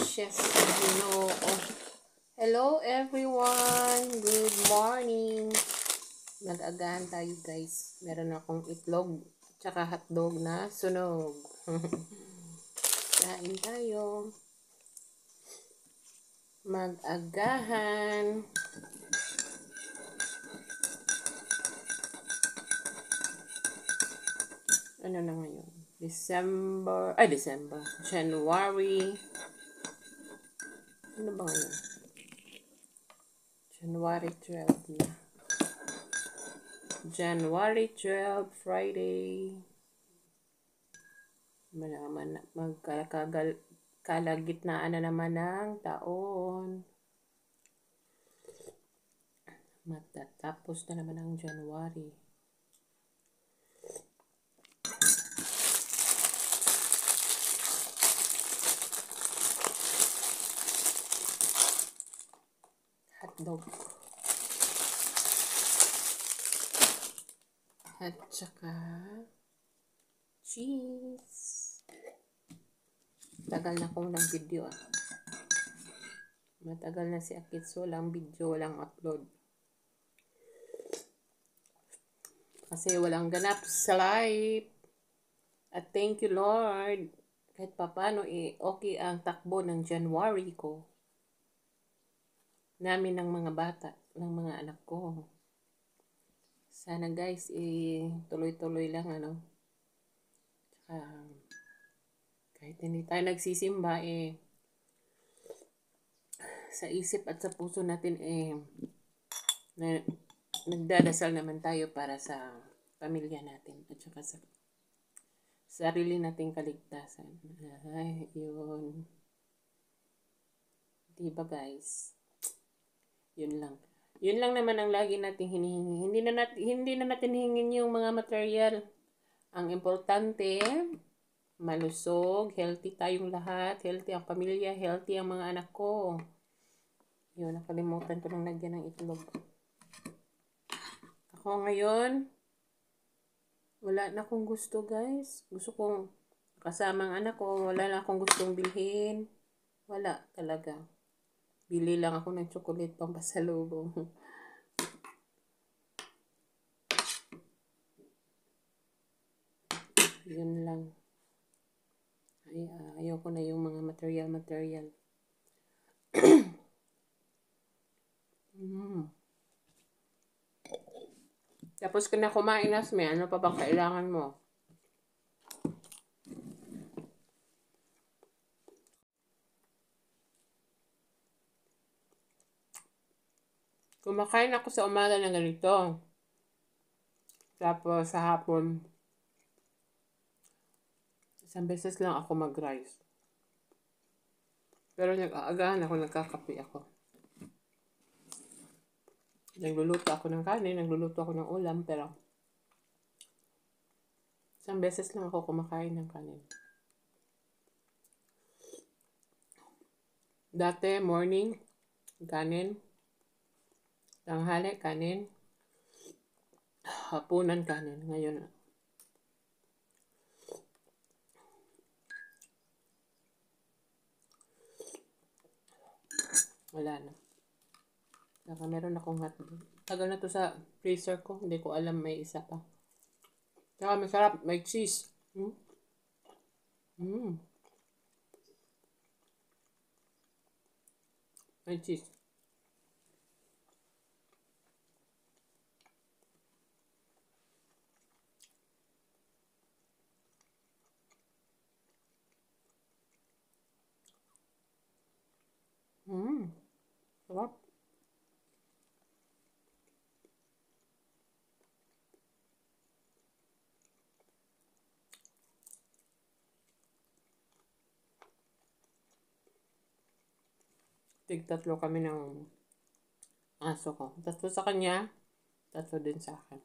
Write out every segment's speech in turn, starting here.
Chef Ginoo. Hello everyone! Good morning! Nag-agahan tayo guys. Meron akong itlog tsaka hotdog na sunog. Kain tayo. Mag-agahan. Ano na ngayon? January. Ano ba ngayon? January 12 na. January 12, Friday. Kalagitnaan na naman ng taon. Matatapos na naman ang January. Hotdog. At saka cheese. Tagal na kong nag-video ah. Matagal na si Akitsu, walang video, walang upload. Kasi walang ganap sa life. At thank you Lord. Kahit papano okay ang takbo ng January ko. Namin ng mga bata, ng mga anak ko. Sana guys, tuloy-tuloy lang ano. Kahit hindi tayo nagsisimba sa isip at sa puso natin nagdadasal naman tayo para sa pamilya natin at saka sa sarili nating kaligtasan. Ay, yun. Diba guys? Yun lang. Yun lang naman ang lagi nating hinihingi. Hindi na natin hingin yung mga material. Ang importante, malusog, healthy tayong lahat, healthy ang pamilya, healthy ang mga anak ko. Yun, nakalimutan ko nang lagyan ng itlog. Ako ngayon, wala na akong gusto guys. Gusto kong kasama ang anak ko, wala na akong gustong bilhin. Wala talaga. Bili lang ako ng chocolate pang pasalubong. Yun lang. Ayoko na yung mga material. Tapos ka na kumain, Asme. Ano pa bang kailangan mo? Kumakain ako sa umaga ng ganito. Tapos sa hapon, isang beses lang ako mag-rice. Pero nag-aagahan ako, nagkakape ako. Nagluluto ako ng kanin, nagluluto ako ng ulam, pero isang beses lang ako kumakain ng kanin. Dati, morning, kanin. Tanghali, kanin. Hapunan, kanin. Ngayon, wala na. Saka meron akong hotdog. Tagal na to sa freezer ko. Hindi ko alam may isa pa. Saka masarap. May cheese. May cheese. Sarap. Tig-tatlo kami ng aso ko. 3 sa kanya, 3 din sa akin.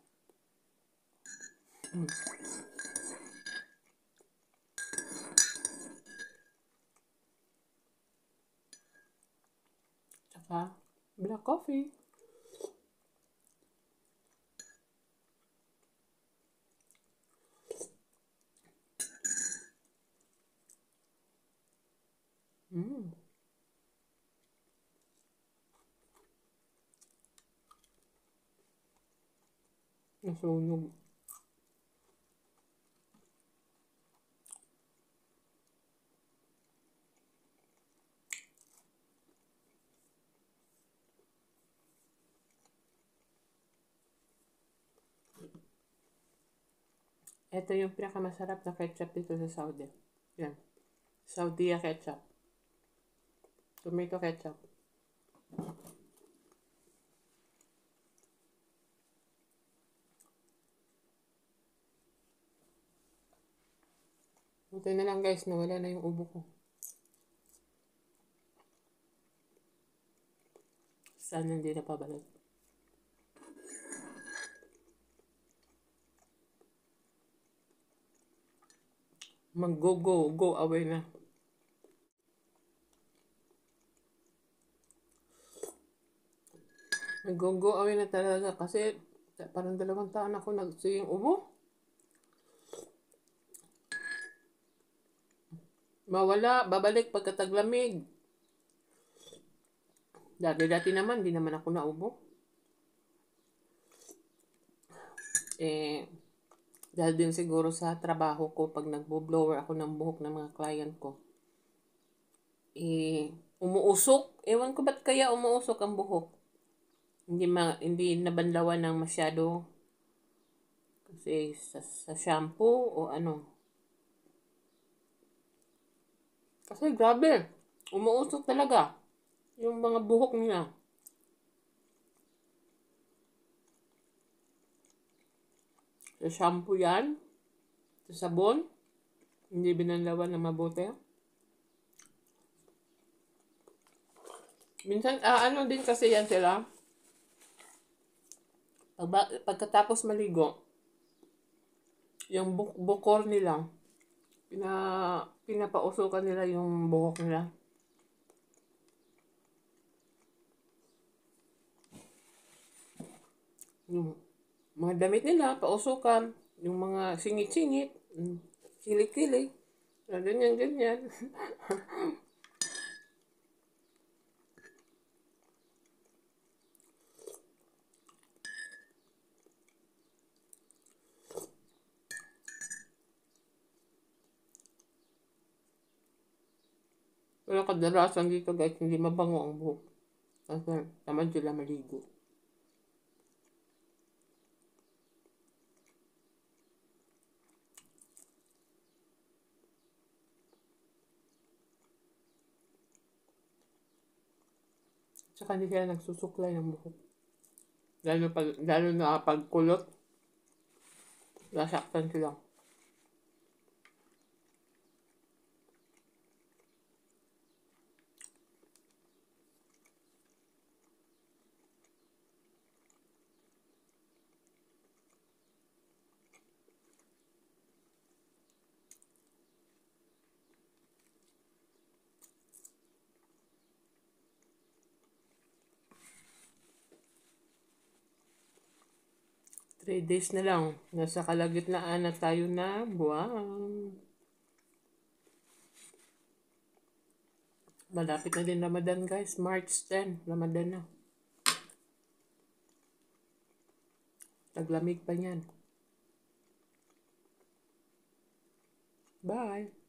Tsaka, black coffee. Nasunog. Ito yung pinakamasarap na ketchup dito sa Saudi. Yan. Saudia ketchup. Tomato ketchup. Buti na lang guys, nawala na yung ubo ko. Sana hindi na pabalik. Go away na. Go away na talaga kasi parang 2 taon ako yung ubo. Mawala, babalik pagkataglamig. Dati naman, di naman ako naubo. Dahil din siguro sa trabaho ko, pag nagbo-blower ako ng buhok ng mga client ko, umuusok. Ewan ko ba't kaya umuusok ang buhok. Hindi nabanlawan ng masyado. Kasi sa shampoo o ano. Kasi grabe, umuusok talaga yung mga buhok niya. Sa shampoo yan, sa sabon, hindi binanlawan na mabuti. Minsan, ano din kasi yan sila. Pagkatapos maligo, yung bukor nila, pinapausukan nila yung buhok nila. Yung mga damit nila, pausukan. Yung mga singit-singit, kilik-kilik, ganyan. Pero kadalasan dito guys, hindi mabango ang buhok. Kasi naman sila maligo. Tsaka hindi sila nagsusuklay ng buhok. Lalo na pagkulot, nasaktan sila. Three days na lang. Nasa kalagitnaan na tayo na buwan. Malapit na din Ramadan guys. March 10. Ramadan na. Taglamig pa yan. Bye.